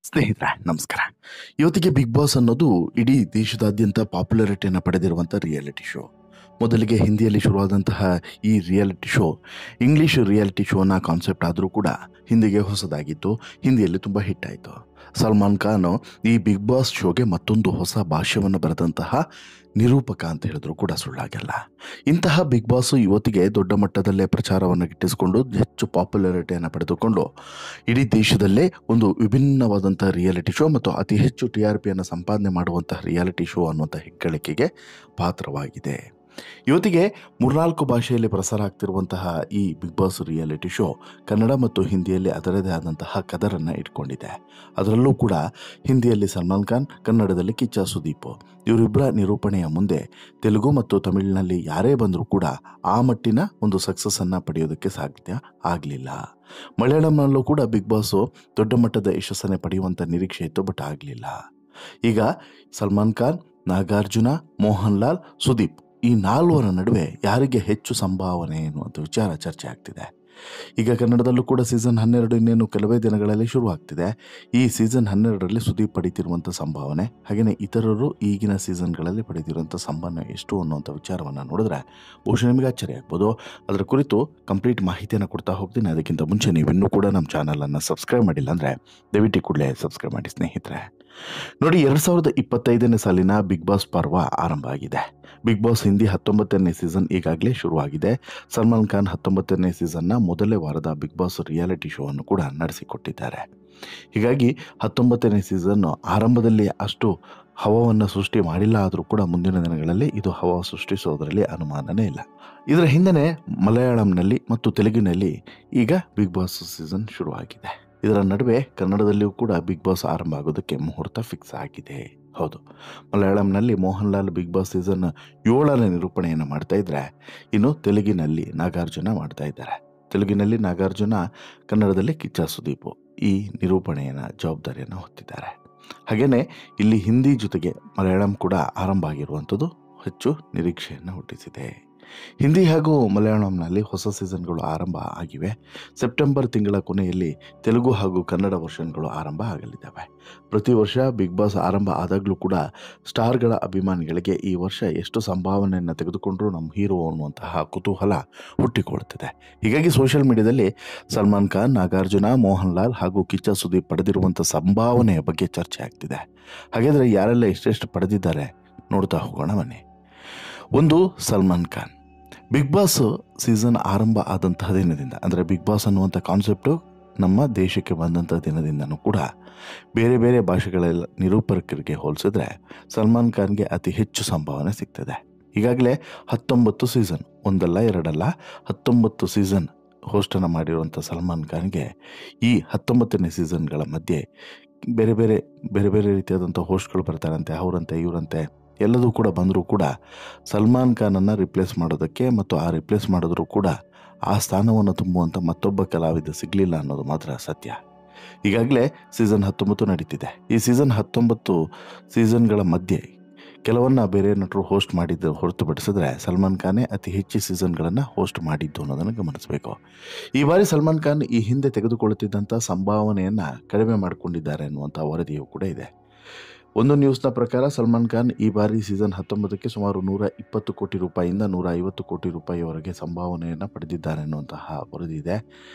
ಸ್ನೇಹಿತರೆ ನಮಸ್ಕಾರ. ಇವತ್ತಿಗೆ ಬಿಗ್ ಬಾಸ್ ಅನ್ನೋದು ಇಡೀ ದೇಶದಾದ್ಯಂತ ಪಾಪ್ಯುಲಾರಿಟಿಯನ್ನು ಪಡೆದಿರುವಂಥ ರಿಯಾಲಿಟಿ ಶೋ. ಮೊದಲಿಗೆ ಹಿಂದಿಯಲ್ಲಿ ಶುರುವಾದಂತಹ ಈ ರಿಯಾಲಿಟಿ ಶೋ ಇಂಗ್ಲೀಷ್ ರಿಯಾಲಿಟಿ ಶೋನ ಕಾನ್ಸೆಪ್ಟ್ ಆದರೂ ಕೂಡ ಹಿಂದಿಗೆ ಹೊಸದಾಗಿತ್ತು. ಹಿಂದಿಯಲ್ಲಿ ತುಂಬ ಹಿಟ್ ಆಯಿತು. ಸಲ್ಮಾನ್ ಖಾನ್ ಈ ಬಿಗ್ ಬಾಸ್ ಶೋಗೆ ಮತ್ತೊಂದು ಹೊಸ ಭಾಷ್ಯವನ್ನು ಬರೆದಂತಹ ನಿರೂಪಕ ಅಂತ ಹೇಳಿದ್ರು ಕೂಡ ಸುಳ್ಳಾಗಲ್ಲ. ಇಂತಹ ಬಿಗ್ ಬಾಸ್ ಇವತ್ತಿಗೆ ದೊಡ್ಡ ಮಟ್ಟದಲ್ಲೇ ಪ್ರಚಾರವನ್ನು ಗಿಟ್ಟಿಸಿಕೊಂಡು ಹೆಚ್ಚು ಪಾಪ್ಯುಲಾರಿಟಿಯನ್ನು ಪಡೆದುಕೊಂಡು ಇಡೀ ದೇಶದಲ್ಲೇ ಒಂದು ವಿಭಿನ್ನವಾದಂಥ ರಿಯಾಲಿಟಿ ಶೋ ಮತ್ತು ಅತಿ ಹೆಚ್ಚು TRPಯನ್ನು ಸಂಪಾದನೆ ಮಾಡುವಂತಹ ರಿಯಾಲಿಟಿ ಶೋ ಅನ್ನುವಂಥ ಹೆಗ್ಗಳಿಕೆಗೆ ಪಾತ್ರವಾಗಿದೆ. ಇವತ್ತಿಗೆ 3-4 ಭಾಷೆಯಲ್ಲಿ ಪ್ರಸಾರ ಆಗ್ತಿರುವಂತಹ ಈ big boss reality show Kannada ಮತ್ತು ಹಿಂದಿಯಲ್ಲಿ ಅದರದೇ ಆದಂತಹ ಕದರನ್ನು ಇಟ್ಕೊಂಡಿದೆ. ಅದರಲ್ಲೂ ಕೂಡ ಹಿಂದಿಯಲ್ಲಿ ಸಲ್ಮಾನ್ ಖಾನ್, ಕನ್ನಡದಲ್ಲಿ ಕಿಚ್ಚ ಸುದೀಪ್ ಇವರಿಬ್ಬರ ನಿರೂಪಣೆಯ ಮುಂದೆ ತೆಲುಗು ಮತ್ತು ತಮಿಳಿನಲ್ಲಿ ಯಾರೇ ಬಂದರೂ ಕೂಡ ಆ ಮಟ್ಟಿನ ಒಂದು ಸಕ್ಸಸ್ಸನ್ನು ಪಡೆಯೋದಕ್ಕೆ ಸಾಧ್ಯ ಆಗಲಿಲ್ಲ. ಮಲಯಾಳಂನಲ್ಲೂ ಕೂಡ ಬಿಗ್ ಬಾಸು ದೊಡ್ಡ ಮಟ್ಟದ ಯಶಸ್ಸನ್ನೇ ಪಡೆಯುವಂಥ ನಿರೀಕ್ಷೆ ಇತ್ತು, ಬಟ್ ಆಗಲಿಲ್ಲ. ಈಗ ಸಲ್ಮಾನ್ ಖಾನ್, ನಾಗಾರ್ಜುನ, ಮೋಹನ್ ಲಾಲ್, ಸುದೀಪ್ ಈ 4 ನಡುವೆ ಯಾರಿಗೆ ಹೆಚ್ಚು ಸಂಭಾವನೆ ಎನ್ನುವಂಥ ವಿಚಾರ ಚರ್ಚೆ ಆಗ್ತಿದೆ. ಈಗ ಕನ್ನಡದಲ್ಲೂ ಕೂಡ ಸೀಸನ್ 12 ಇನ್ನೇನು ಕೆಲವೇ ದಿನಗಳಲ್ಲಿ ಶುರುವಾಗ್ತಿದೆ. ಈ ಸೀಸನ್ 12ರಲ್ಲಿ ಸುದೀಪ್ ಪಡೀತಿರುವಂಥ ಸಂಭಾವನೆ, ಹಾಗೆಯೇ ಇತರರು ಈಗಿನ ಸೀಸನ್ಗಳಲ್ಲಿ ಪಡೆದಿರುವಂಥ ಸಂಭಾವನೆ ಎಷ್ಟು ಅನ್ನುವಂಥ ವಿಚಾರವನ್ನು ನೋಡಿದ್ರೆ ಬಹುಶಃ ನಿಮಗೆ ಆಶ್ಚರ್ಯ ಆಗ್ಬೋದು. ಅದರ ಕುರಿತು ಕಂಪ್ಲೀಟ್ ಮಾಹಿತಿಯನ್ನು ಕೊಡ್ತಾ ಹೋಗ್ತೀನಿ. ಅದಕ್ಕಿಂತ ಮುಂಚೆ ನೀವಿನ್ನೂ ಕೂಡ ನಮ್ಮ ಚಾನಲನ್ನು ಸಬ್ಸ್ಕ್ರೈಬ್ ಮಾಡಿಲ್ಲ ಅಂದರೆ ದಯವಿಟ್ಟು ಕೂಡಲೇ ಸಬ್ಸ್ಕ್ರೈಬ್ ಮಾಡಿ ಸ್ನೇಹಿತರೆ. ನೋಡಿ, 2025ನೇ ಸಾಲಿನ ಬಿಗ್ ಬಾಸ್ ಪರ್ವ ಆರಂಭ ಆಗಿದೆ. ಬಿಗ್ ಬಾಸ್ ಹಿಂದಿ 19ನೇ ಸೀಸನ್ ಈಗಾಗಲೇ ಶುರುವಾಗಿದೆ. ಸಲ್ಮಾನ್ ಖಾನ್ 19ನೇ ಸೀಸನ್ನ ಮೊದಲೇ ವಾರದ ಬಿಗ್ ಬಾಸ್ ರಿಯಾಲಿಟಿ ಶೋ ಅನ್ನು ಕೂಡ ನಡೆಸಿಕೊಟ್ಟಿದ್ದಾರೆ. ಹೀಗಾಗಿ 19ನೇ ಸೀಸನ್ ಆರಂಭದಲ್ಲಿ ಅಷ್ಟು ಹವಾವನ್ನು ಸೃಷ್ಟಿ ಮಾಡಿಲ್ಲ, ಆದರೂ ಕೂಡ ಮುಂದಿನ ದಿನಗಳಲ್ಲಿ ಇದು ಹವಾ ಸೃಷ್ಟಿಸೋದರಲ್ಲಿ ಅನುಮಾನನೇ ಇಲ್ಲ. ಇದರ ಹಿಂದೆ ಮಲಯಾಳಂನಲ್ಲಿ ಮತ್ತು ತೆಲುಗಿನಲ್ಲಿ ಈಗ ಬಿಗ್ ಬಾಸ್ ಸೀಸನ್ ಶುರುವಾಗಿದೆ. ಇದರ ನಡುವೆ ಕನ್ನಡದಲ್ಲಿಯೂ ಕೂಡ ಬಿಗ್ ಬಾಸ್ ಆರಂಭ ಆಗೋದಕ್ಕೆ ಮುಹೂರ್ತ ಫಿಕ್ಸ್ ಆಗಿದೆ. ಹೌದು, ಮಲಯಾಳಂನಲ್ಲಿ Mohanlal Bigg boss season 7ನೇ ನಿರೂಪಣೆಯನ್ನು ಮಾಡ್ತಾ ಇದ್ರೆ, ಇನ್ನು ತೆಲುಗಿನಲ್ಲಿ ನಾಗಾರ್ಜುನ ಮಾಡ್ತಾ ಇದ್ದಾರೆ. ತೆಲುಗಿನಲ್ಲಿ ನಾಗಾರ್ಜುನ, ಕನ್ನಡದಲ್ಲಿ ಕಿಚ್ಚ ಸುದೀಪ್ ಈ ನಿರೂಪಣೆಯನ್ನು ಜವಾಬ್ದಾರಿಯನ್ನು ಹೊತ್ತಿದ್ದಾರೆ. ಹಾಗೆಯೇ ಇಲ್ಲಿ ಹಿಂದಿ ಜೊತೆಗೆ ಮಲಯಾಳಂ ಕೂಡ ಆರಂಭ ಆಗಿರುವಂಥದ್ದು ಹೆಚ್ಚು ನಿರೀಕ್ಷೆಯನ್ನು ಹುಟ್ಟಿಸಿದೆ. ಹಿಂದಿ ಹಾಗೂ ಮಲಯಾಳಂನಲ್ಲಿ ಹೊಸ ಸೀಸನ್ಗಳು ಆರಂಭ ಆಗಿವೆ. ಸೆಪ್ಟೆಂಬರ್ ತಿಂಗಳ ಕೊನೆಯಲ್ಲಿ ತೆಲುಗು ಹಾಗೂ ಕನ್ನಡ ವರ್ಷನ್ಗಳು ಆರಂಭ ಆಗಲಿದ್ದಾವೆ. ಪ್ರತಿ ವರ್ಷ ಬಿಗ್ ಬಾಸ್ ಆರಂಭ ಆದಾಗಲೂ ಕೂಡ ಸ್ಟಾರ್ಗಳ ಅಭಿಮಾನಿಗಳಿಗೆ ಈ ವರ್ಷ ಎಷ್ಟು ಸಂಭಾವನೆಯನ್ನು ತೆಗೆದುಕೊಂಡ್ರು ನಮ್ಮ ಹೀರೋ ಅನ್ನುವಂತಹ ಕುತೂಹಲ ಹುಟ್ಟಿಕೊಳ್ಳುತ್ತದೆ. ಹೀಗಾಗಿ ಸೋಷಿಯಲ್ ಮೀಡಿಯಾದಲ್ಲಿ ಸಲ್ಮಾನ್ ಖಾನ್, ನಾಗಾರ್ಜುನ, ಮೋಹನ್ ಲಾಲ್ ಹಾಗೂ ಕಿಚ್ಚ ಸುದೀಪ್ ಪಡೆದಿರುವಂಥ ಸಂಭಾವನೆಯ ಬಗ್ಗೆ ಚರ್ಚೆ ಆಗ್ತಿದೆ. ಹಾಗಾದರೆ ಯಾರೆಲ್ಲ ಎಷ್ಟೆಷ್ಟು ಪಡೆದಿದ್ದಾರೆ ನೋಡ್ತಾ ಹೋಗೋಣ ಬನ್ನಿ. ಒಂದು, Salman Khan. Big boss season ಆರಂಭ ಆದಂತಹ ದಿನದಿಂದ, ಅಂದರೆ ಬಿಗ್ ಬಾಸ್ ಅನ್ನುವಂಥ ಕಾನ್ಸೆಪ್ಟು ನಮ್ಮ ದೇಶಕ್ಕೆ ಬಂದಂಥ ದಿನದಿಂದನೂ ಕೂಡ ಬೇರೆ ಬೇರೆ ಭಾಷೆಗಳೆಲ್ಲ ನಿರೂಪಕರಿಗೆ ಹೋಲಿಸಿದ್ರೆ ಸಲ್ಮಾನ್ ಖಾನ್ಗೆ ಅತಿ ಹೆಚ್ಚು ಸಂಭಾವನೆ ಸಿಗ್ತದೆ. ಈಗಾಗಲೇ 19 ಸೀಸನ್, ಒಂದಲ್ಲ ಎರಡಲ್ಲ 19 ಸೀಸನ್ ಹೋಸ್ಟನ್ನು ಮಾಡಿರುವಂಥ ಸಲ್ಮಾನ್ ಖಾನ್ಗೆ ಈ 19ನೇ ಸೀಸನ್ಗಳ ಮಧ್ಯೆ ಬೇರೆ ಬೇರೆ ರೀತಿಯಾದಂಥ ಹೋಸ್ಟ್ಗಳು ಬರ್ತಾರಂತೆ, ಅವರಂತೆ ಇವರಂತೆ ಎಲ್ಲದೂ ಕೂಡ ಬಂದರೂ ಕೂಡ ಸಲ್ಮಾನ್ ಖಾನನ್ನು ರಿಪ್ಲೇಸ್ ಮಾಡೋದಕ್ಕೆ ಮತ್ತು ಆ ರಿಪ್ಲೇಸ್ ಮಾಡಿದ್ರೂ ಕೂಡ ಆ ಸ್ಥಾನವನ್ನು ತುಂಬುವಂಥ ಮತ್ತೊಬ್ಬ ಕಲಾವಿದ ಸಿಗಲಿಲ್ಲ ಅನ್ನೋದು ಮಾತ್ರ ಸತ್ಯ. ಈಗಾಗಲೇ ಸೀಸನ್ 19 ನಡೀತಿದೆ. ಈ ಸೀಸನ್ 19 ಸೀಸನ್ಗಳ ಮಧ್ಯೆ ಕೆಲವನ್ನ ಬೇರೆ ನಟರು ಹೋಸ್ಟ್ ಮಾಡಿದ್ದು ಹೊರತುಪಡಿಸಿದ್ರೆ ಸಲ್ಮಾನ್ ಖಾನೇ ಅತಿ ಹೆಚ್ಚು ಸೀಸನ್ಗಳನ್ನು ಹೋಸ್ಟ್ ಮಾಡಿದ್ದು ಅನ್ನೋದನ್ನು ಗಮನಿಸಬೇಕು. ಈ ಬಾರಿ ಸಲ್ಮಾನ್ ಖಾನ್ ಈ ಹಿಂದೆ ತೆಗೆದುಕೊಳ್ಳುತ್ತಿದ್ದಂಥ ಸಂಭಾವನೆಯನ್ನು ಕಡಿಮೆ ಮಾಡಿಕೊಂಡಿದ್ದಾರೆ ಅನ್ನುವಂಥ ವರದಿಯೂ ಕೂಡ ಇದೆ. ಒಂದು ನ್ಯೂಸ್ನ ಪ್ರಕಾರ ಸಲ್ಮಾನ್ ಖಾನ್ ಈ ಬಾರಿ ಸೀಸನ್ 19ಕ್ಕೆ ಸುಮಾರು 120 ಕೋಟಿ ರೂಪಾಯಿಯಿಂದ 150 ಕೋಟಿ ರೂಪಾಯಿವರೆಗೆ ಸಂಭಾವನೆಯನ್ನು ಪಡೆದಿದ್ದಾರೆ ಅನ್ನುವಂತಹ ವರದಿ ಇದೆ.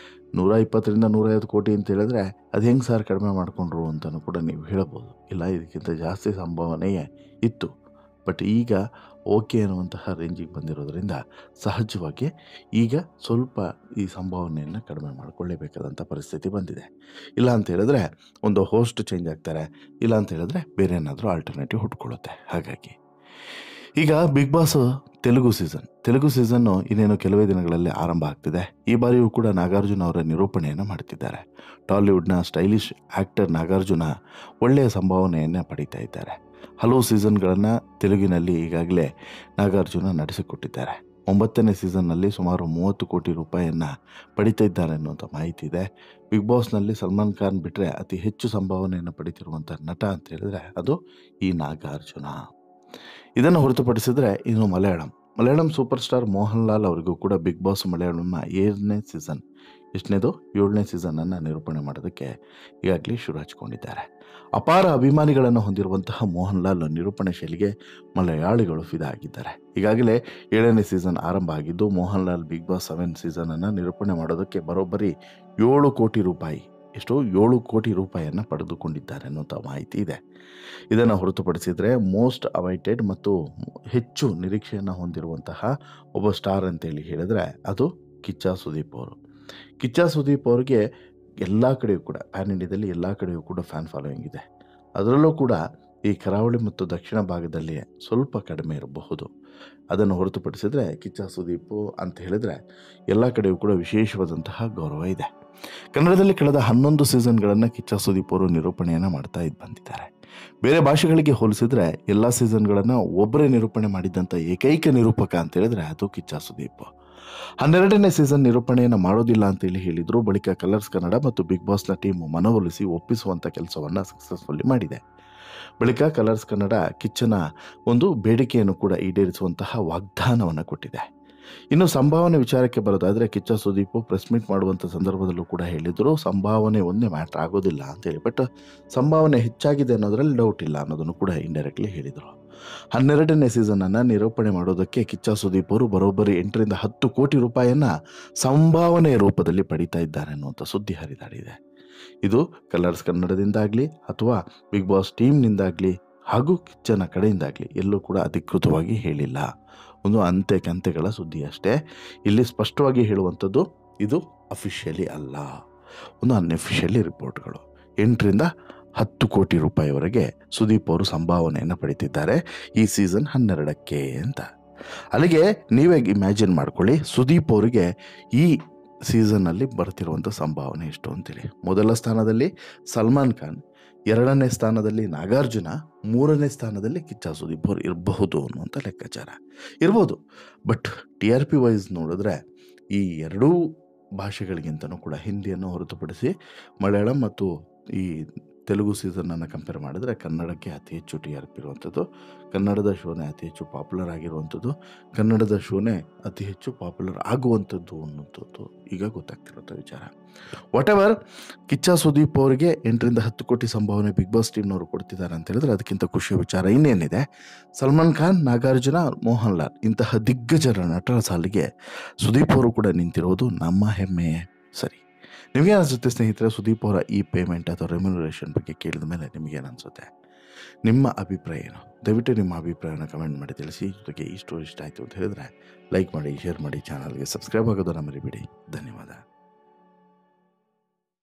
120ರಿಂದ 150 ಕೋಟಿ ಅಂತ ಹೇಳಿದ್ರೆ ಅದು ಹೆಂಗೆ ಸಾರ್ ಕಡಿಮೆ ಮಾಡಿಕೊಂಡ್ರು ಅಂತಲೂ ಕೂಡ ನೀವು ಹೇಳ್ಬೋದು. ಇಲ್ಲ, ಇದಕ್ಕಿಂತ ಜಾಸ್ತಿ ಸಂಭಾವನೆಯೇ ಇತ್ತು, ಬಟ್ ಈಗ ಓಕೆ ಅನ್ನುವಂತಹ ರೇಂಜಿಗೆ ಬಂದಿರೋದ್ರಿಂದ ಸಹಜವಾಗಿ ಈಗ ಸ್ವಲ್ಪ ಈ ಸಂಭಾವನೆಯನ್ನು ಕಡಿಮೆ ಮಾಡಿಕೊಳ್ಳೇಬೇಕಾದಂಥ ಪರಿಸ್ಥಿತಿ ಬಂದಿದೆ. ಇಲ್ಲ ಅಂತ ಹೇಳಿದ್ರೆ ಒಂದು ಹೋಸ್ಟ್ ಚೇಂಜ್ ಆಗ್ತಾರೆ, ಇಲ್ಲ ಅಂತ ಹೇಳಿದ್ರೆ ಬೇರೆ ಏನಾದರೂ ಆಲ್ಟರ್ನೇಟಿವ್ ಹುಟ್ಕೊಳ್ಳುತ್ತೆ. ಹಾಗಾಗಿ ಈಗ ಬಿಗ್ ಬಾಸ್ ತೆಲುಗು ಸೀಸನ್ನು ಇನ್ನೇನು ಕೆಲವೇ ದಿನಗಳಲ್ಲಿ ಆರಂಭ ಆಗ್ತಿದೆ. ಈ ಬಾರಿಯೂ ಕೂಡ ನಾಗಾರ್ಜುನ ಅವರ ನಿರೂಪಣೆಯನ್ನು ಮಾಡ್ತಿದ್ದಾರೆ. ಟಾಲಿವುಡ್ನ ಸ್ಟೈಲಿಶ್ ಆ್ಯಕ್ಟರ್ ನಾಗಾರ್ಜುನ ಒಳ್ಳೆಯ ಸಂಭಾವನೆಯನ್ನು ಪಡೀತಾ ಇದ್ದಾರೆ. ಹಲವು ಸೀಸನ್ಗಳನ್ನು ತೆಲುಗಿನಲ್ಲಿ ಈಗಾಗಲೇ ನಾಗಾರ್ಜುನ ನಡೆಸಿಕೊಟ್ಟಿದ್ದಾರೆ. 9ನೇ ಸೀಸನ್ನಲ್ಲಿ ಸುಮಾರು 30 ಕೋಟಿ ರೂಪಾಯಿಯನ್ನು ಪಡಿತಾ ಇದ್ದಾರೆ ಅನ್ನುವಂಥ ಮಾಹಿತಿ ಇದೆ. ಬಿಗ್ ಬಾಸ್ನಲ್ಲಿ ಸಲ್ಮಾನ್ ಖಾನ್ ಬಿಟ್ಟರೆ ಅತಿ ಹೆಚ್ಚು ಸಂಭಾವನೆಯನ್ನು ಪಡಿತಿರುವಂಥ ನಟ ಅಂತ ಹೇಳಿದ್ರೆ ಅದು ಈ ನಾಗಾರ್ಜುನ. ಇದನ್ನು ಹೊರತುಪಡಿಸಿದರೆ ಇನ್ನು ಮಲಯಾಳಂ ಸೂಪರ್ ಸ್ಟಾರ್ ಮೋಹನ್ ಲಾಲ್ ಅವರಿಗೂ ಕೂಡ ಬಿಗ್ ಬಾಸ್ ಮಲಯಾಳಂನ 7ನೇ ಸೀಸನ್ ಎಷ್ಟನೇದು 7ನೇ ಸೀಸನನ್ನು ನಿರೂಪಣೆ ಮಾಡೋದಕ್ಕೆ ಈಗಾಗಲೇ ಶುರು ಹಚ್ಕೊಂಡಿದ್ದಾರೆ. ಅಪಾರ ಅಭಿಮಾನಿಗಳನ್ನು ಹೊಂದಿರುವಂತಹ ಮೋಹನ್ ಲಾಲ್ ನಿರೂಪಣೆ ಶೈಲಿಗೆ ಮಲಯಾಳಿಗಳು ಫಿದಾ ಆಗಿದ್ದಾರೆ. ಈಗಾಗಲೇ 7ನೇ ಸೀಸನ್ ಆರಂಭ ಆಗಿದ್ದು ಮೋಹನ್ ಲಾಲ್ ಬಿಗ್ ಬಾಸ್ 7 ಸೀಸನನ್ನು ನಿರೂಪಣೆ ಮಾಡೋದಕ್ಕೆ ಬರೋಬ್ಬರಿ 7 ಕೋಟಿ ರೂಪಾಯಿ 7 ಕೋಟಿ ರೂಪಾಯಿಯನ್ನು ಪಡೆದುಕೊಂಡಿದ್ದಾರೆ ಅನ್ನುವಂಥ ಮಾಹಿತಿ ಇದೆ. ಇದನ್ನು ಹೊರತುಪಡಿಸಿದರೆ ಮೋಸ್ಟ್ ಅವೈಟೆಡ್ ಮತ್ತು ಹೆಚ್ಚು ನಿರೀಕ್ಷೆಯನ್ನು ಹೊಂದಿರುವಂತಹ ಒಬ್ಬ ಸ್ಟಾರ್ ಅಂತೇಳಿ ಹೇಳಿದರೆ ಅದು ಕಿಚ್ಚ ಸುದೀಪ್ ಅವರು. ಕಿಚ್ಚ ಸುದೀಪ್ ಅವ್ರಿಗೆ ಎಲ್ಲ ಕಡೆಯೂ ಕೂಡ ಪ್ಯಾನ್ ಇಂಡಿಯಾದಲ್ಲಿ ಎಲ್ಲ ಕಡೆಯೂ ಕೂಡ ಫ್ಯಾನ್ ಫಾಲೋಯಿಂಗ್ ಇದೆ. ಅದರಲ್ಲೂ ಕೂಡ ಈ ಕರಾವಳಿ ಮತ್ತು ದಕ್ಷಿಣ ಭಾಗದಲ್ಲಿ ಸ್ವಲ್ಪ ಕಡಿಮೆ ಇರಬಹುದು. ಅದನ್ನು ಹೊರತುಪಡಿಸಿದರೆ ಕಿಚ್ಚ ಸುದೀಪು ಅಂತ ಹೇಳಿದರೆ ಎಲ್ಲ ಕಡೆಯೂ ಕೂಡ ವಿಶೇಷವಾದಂತಹ ಗೌರವ ಇದೆ. ಕನ್ನಡದಲ್ಲಿ ಕಳೆದ 11 ಸೀಸನ್ಗಳನ್ನು ಕಿಚ್ಚ ಸುದೀಪ್ ಅವರು ನಿರೂಪಣೆಯನ್ನು ಮಾಡ್ತಾ ಬಂದಿದ್ದಾರೆ. ಬೇರೆ ಭಾಷೆಗಳಿಗೆ ಹೋಲಿಸಿದರೆ ಎಲ್ಲ ಸೀಸನ್ಗಳನ್ನು ಒಬ್ಬರೇ ನಿರೂಪಣೆ ಮಾಡಿದ್ದಂಥ ಏಕೈಕ ನಿರೂಪಕ ಅಂತ ಹೇಳಿದ್ರೆ ಅದು ಕಿಚ್ಚ ಸುದೀಪ್. 12ನೇ ಸೀಸನ್ ನಿರೂಪಣೆಯನ್ನು ಮಾಡೋದಿಲ್ಲ ಅಂತೇಳಿ ಹೇಳಿದ್ರು. ಬಳಿಕ ಕಲರ್ಸ್ ಕನ್ನಡ ಮತ್ತು ಬಿಗ್ ಬಾಸ್ನ ಟೀಮ್ ಮನವೊಲಿಸಿ ಒಪ್ಪಿಸುವಂಥ ಕೆಲಸವನ್ನು ಸಕ್ಸಸ್ಫುಲ್ಲಿ ಮಾಡಿದೆ. ಬಳಿಕ ಕಲರ್ಸ್ ಕನ್ನಡ ಕಿಚ್ಚನ ಒಂದು ಬೇಡಿಕೆಯನ್ನು ಕೂಡ ಈಡೇರಿಸುವಂತಹ ವಾಗ್ದಾನವನ್ನು ಕೊಟ್ಟಿದೆ. ಇನ್ನು ಸಂಭಾವನೆ ವಿಚಾರಕ್ಕೆ ಬರೋದಾದರೆ ಕಿಚ್ಚ ಸುದೀಪ್ ಪ್ರೆಸ್ ಮೀಟ್ ಮಾಡುವಂಥ ಸಂದರ್ಭದಲ್ಲೂ ಕೂಡ ಹೇಳಿದರು, ಸಂಭಾವನೆ ಒಂದೇ ಮ್ಯಾಟ್ರ್ ಆಗೋದಿಲ್ಲ ಅಂತೇಳಿ. ಬಟ್ ಸಂಭಾವನೆ ಹೆಚ್ಚಾಗಿದೆ ಅನ್ನೋದ್ರಲ್ಲಿ ಡೌಟ್ ಇಲ್ಲ ಅನ್ನೋದನ್ನು ಕೂಡ ಇಂಡೈರೆಕ್ಟ್ಲಿ ಹೇಳಿದರು. 12ನೇ ಸೀಸನನ್ನು ನಿರೂಪಣೆ ಮಾಡೋದಕ್ಕೆ ಕಿಚ್ಚ ಸುದೀಪ್ ಅವರು ಬರೋಬ್ಬರಿ 8ರಿಂದ 10 ಕೋಟಿ ರೂಪಾಯಿಯನ್ನು ಸಂಭಾವನೆ ರೂಪದಲ್ಲಿ ಪಡೀತಾ ಇದ್ದಾರೆ ಅನ್ನುವಂಥ ಸುದ್ದಿ ಹರಿದಾಡಿದೆ. ಇದು ಕಲರ್ಸ್ ಕನ್ನಡದಿಂದಾಗಲಿ ಅಥವಾ ಬಿಗ್ ಬಾಸ್ ಟೀಮ್ನಿಂದಾಗಲಿ ಹಾಗೂ ಕಿಚ್ಚನ ಕಡೆಯಿಂದಾಗಲಿ ಎಲ್ಲೂ ಕೂಡ ಅಧಿಕೃತವಾಗಿ ಹೇಳಿಲ್ಲ. ಒಂದು ಅಂತೆ ಕಂತೆಗಳ ಸುದ್ದಿ ಅಷ್ಟೇ. ಇಲ್ಲಿ ಸ್ಪಷ್ಟವಾಗಿ ಹೇಳುವಂಥದ್ದು ಇದು ಅಫಿಷಿಯಲಿ ಅಲ್ಲ, ಒಂದು ಅನ್ಅಫಿಷಿಯಲಿ ರಿಪೋರ್ಟ್ಗಳು. 8ರಿಂದ 10 ಕೋಟಿ ರೂಪಾಯಿವರೆಗೆ ಸುದೀಪ್ ಅವರು ಸಂಭಾವನೆಯನ್ನು ಪಡೀತಿದ್ದಾರೆ ಈ ಸೀಸನ್ 12ಕ್ಕೆ ಅಂತ. ಅಲ್ಲಿಗೆ ನೀವೇ ಇಮ್ಯಾಜಿನ್ ಮಾಡ್ಕೊಳ್ಳಿ ಸುದೀಪ್ ಅವರಿಗೆ ಈ ಸೀಸನ್ನಲ್ಲಿ ಬರ್ತಿರುವಂಥ ಸಂಭಾವನೆ ಎಷ್ಟು ಅಂತೇಳಿ. ಮೊದಲ ಸ್ಥಾನದಲ್ಲಿ ಸಲ್ಮಾನ್ ಖಾನ್, 2ನೇ ಸ್ಥಾನದಲ್ಲಿ ನಾಗಾರ್ಜುನ, 3ನೇ ಸ್ಥಾನದಲ್ಲಿ ಕಿಚ್ಚ ಸುದೀಪ್ ಅವರು ಇರಬಹುದು ಅನ್ನುವಂಥ ಲೆಕ್ಕಾಚಾರ ಇರ್ಬೋದು. ಬಟ್ TRP ವೈಸ್ ನೋಡಿದ್ರೆ ಈ ಎರಡೂ ಭಾಷೆಗಳಿಗಿಂತನೂ ಕೂಡ ಹಿಂದಿಯನ್ನು ಹೊರತುಪಡಿಸಿ ಮಲಯಾಳಂ ಮತ್ತು ಈ ತೆಲುಗು ಸೀಸನನ್ನು ಕಂಪೇರ್ ಮಾಡಿದ್ರೆ ಕನ್ನಡಕ್ಕೆ ಅತಿ ಹೆಚ್ಚು TRP ಇರುವಂಥದ್ದು, ಕನ್ನಡದ ಶೋನೇ ಅತಿ ಹೆಚ್ಚು ಪಾಪ್ಯುಲರ್ ಆಗಿರುವಂಥದ್ದು, ಕನ್ನಡದ ಶೋನೇ ಅತಿ ಹೆಚ್ಚು ಪಾಪ್ಯುಲರ್ ಆಗುವಂಥದ್ದು ಅನ್ನುವಂಥದ್ದು ಈಗ ಗೊತ್ತಾಗ್ತಿರೋಂಥ ವಿಚಾರ. ವಾಟ್ ಎವರ್, ಕಿಚ್ಚ ಸುದೀಪ್ ಅವರಿಗೆ 8ರಿಂದ 10 ಕೋಟಿ ಸಂಭಾವನೆ ಬಿಗ್ ಬಾಸ್ ಟೀಮ್ನವರು ಕೊಡ್ತಿದ್ದಾರೆ ಅಂತ ಹೇಳಿದ್ರೆ ಅದಕ್ಕಿಂತ ಖುಷಿಯ ವಿಚಾರ ಇನ್ನೇನಿದೆ. ಸಲ್ಮಾನ್ ಖಾನ್, ನಾಗಾರ್ಜುನ, ಮೋಹನ್ ಲಾಲ್ ಇಂತಹ ದಿಗ್ಗಜರ ನಟರ ಸಾಲಿಗೆ ಸುದೀಪ್ ಅವರು ಕೂಡ ನಿಂತಿರೋದು ನಮ್ಮ ಹೆಮ್ಮೆ. ಸರಿ, ನಿಮಗೇನು ಅನಿಸುತ್ತೆ ಸ್ನೇಹಿತರೆ? ಸುದೀಪ್ ಅವರ ಈ ಪೇಮೆಂಟ್ ಅಥವಾ ರೆಮ್ಯುನರೇಷನ್ ಬಗ್ಗೆ ಕೇಳಿದ ಮೇಲೆ ನಿಮಗೇನು ಅನಿಸುತ್ತೆ? ನಿಮ್ಮ ಅಭಿಪ್ರಾಯ ಏನು? ದಯವಿಟ್ಟು ನಿಮ್ಮ ಅಭಿಪ್ರಾಯನ ಕಮೆಂಟ್ ಮಾಡಿ ತಿಳಿಸಿ. ಜೊತೆಗೆ ಈ ಸ್ಟೋರಿ ಇಷ್ಟ ಆಯಿತು ಅಂತ ಹೇಳಿದ್ರೆ ಲೈಕ್ ಮಾಡಿ, ಶೇರ್ ಮಾಡಿ, ಚಾನಲ್ಗೆ ಸಬ್ಸ್ಕ್ರೈಬ್ ಆಗೋದನ್ನು ಮರಿಬೇಡಿ. ಧನ್ಯವಾದ.